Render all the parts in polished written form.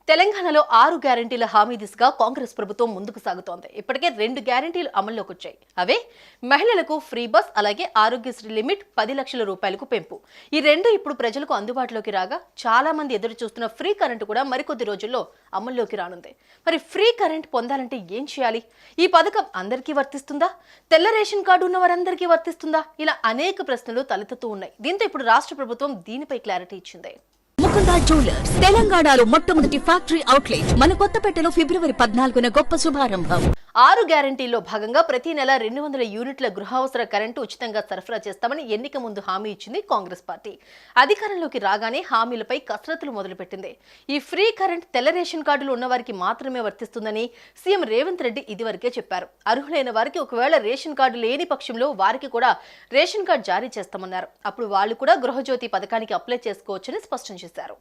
తెలంగాణలో 6 గ్యారెంటీల హామీ దిశగా కాంగ్రెస్ ప్రభుత్వం ముందుకు సాగుతోంది. ఇప్పటికే 2 గ్యారెంటీలు అమల్లోకి వచ్చాయి. అవే మహిళలకు ఫ్రీ బస్, అలాగే ఆరోగ్యశ్రీ లిమిట్ 10 లక్షల రూపాయలకు పెంపు. ఈ రెండు ఇప్పుడు ప్రజలకు అందుబాటులోకి రాగా చాలా మంది ఎదురు చూస్తున్న ఫ్రీ కరెంటు కూడా మరికొద్ది రోజుల్లో అమల్లోకి రానుంది. మరి ఫ్రీ కరెంట్ పొందాలంటే ఏం చేయాలి? ఈ పథకం అందరికీ వర్తిస్తుందా? తెల్ల రేషన్ కార్డు ఉన్న వారందరికీ వర్తిస్తుందా? ఇలా అనేక ప్రశ్నలు తలెత్తుతూ ఉన్నాయి. దీంతో ఇప్పుడు రాష్ట్ర ప్రభుత్వం దీనిపై క్లారిటీ ఇచ్చింది. ముకుందా జ్యువెలర్స్ తెలంగాణలో మొట్టమొదటి ఫ్యాక్టరీ అవుట్లెట్ మన కొత్తపేటలో ఫిబ్రవరి 14న గొప్ప శుభారంభం. 6 గ్యారెంటీల్లో భాగంగా ప్రతి నెల 200 యూనిట్ల గృహావసర కరెంటు ఉచితంగా సరఫరా చేస్తామని ఎన్నిక ముందు హామీ ఇచ్చింది కాంగ్రెస్ పార్టీ. అధికారంలోకి రాగానే హామీలపై కసరత్తులు మొదలుపెట్టింది. ఈ ఫ్రీ కరెంట్ తెల్ల రేషన్ కార్డులు ఉన్నవారికి మాత్రమే వర్తిస్తుందని సీఎం రేవంత్ రెడ్డి ఇదివరకే చెప్పారు. అర్హులైన వారికి ఒకవేళ రేషన్ కార్డు లేని పక్షంలో వారికి కూడా రేషన్ కార్డు జారీ చేస్తామన్నారు. అప్పుడు వాళ్ళు కూడా గృహజ్యోతి పథకానికి అప్లై చేసుకోవచ్చని స్పష్టం చేశారు.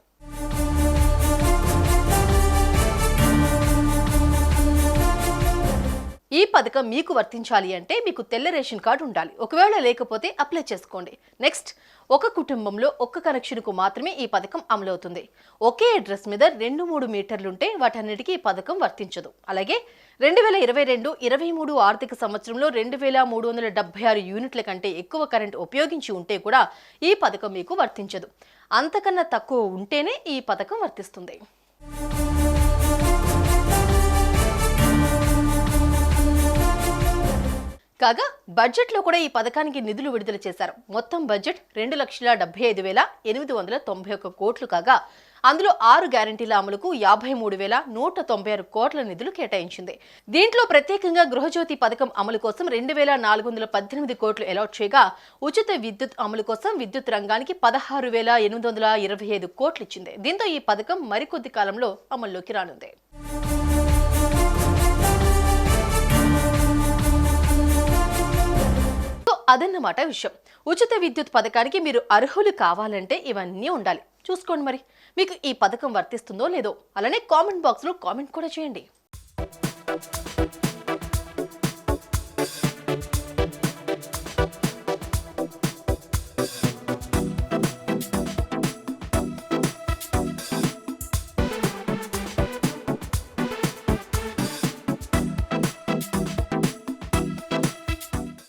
ఈ పథకం మీకు వర్తించాలి అంటే మీకు తెల్ల రేషన్ కార్డు ఉండాలి. ఒకవేళ లేకపోతే అప్లై చేసుకోండి. నెక్స్ట్, ఒక కుటుంబంలో ఒక్క కనెక్షన్కు మాత్రమే ఈ పథకం అమలవుతుంది. ఒకే అడ్రస్ మీద 2-3 మీటర్లుంటే వాటన్నిటికీ ఈ పథకం వర్తించదు. అలాగే 2022-23 ఆర్థిక సంవత్సరంలో 2376 యూనిట్ల కంటే ఎక్కువ కరెంట్ ఉపయోగించి ఉంటే కూడా ఈ పథకం మీకు వర్తించదు. అంతకన్నా తక్కువ ఉంటేనే ఈ పథకం వర్తిస్తుంది. కాగా బడ్జెట్లో కూడా ఈ పథకానికి నిధులు విడుదల చేశారు. మొత్తం బడ్జెట్ 2,75,891 కోట్లు కాగా అందులో 6 గ్యారెంటీల అమలుకు 53,196 కోట్ల నిధులు కేటాయించింది. దీంట్లో ప్రత్యేకంగా గృహజ్యోతి పథకం అమలు కోసం 2,418 కోట్లు అలాట్ చేయగా ఉచిత విద్యుత్ అమలు కోసం విద్యుత్ రంగానికి 16,825 కోట్లు ఇచ్చింది. దీంతో ఈ పథకం మరికొద్ది కాలంలో అమల్లోకి రానుంది. అదన్నమాట విషయం. ఉచిత విద్యుత్ పథకానికి మీరు అర్హులు కావాలంటే ఇవన్నీ ఉండాలి. చూసుకోండి మరి మీకు ఈ పథకం వర్తిస్తుందో లేదో. అలానే కామెంట్ బాక్స్లో కామెంట్ కూడా చేయండి.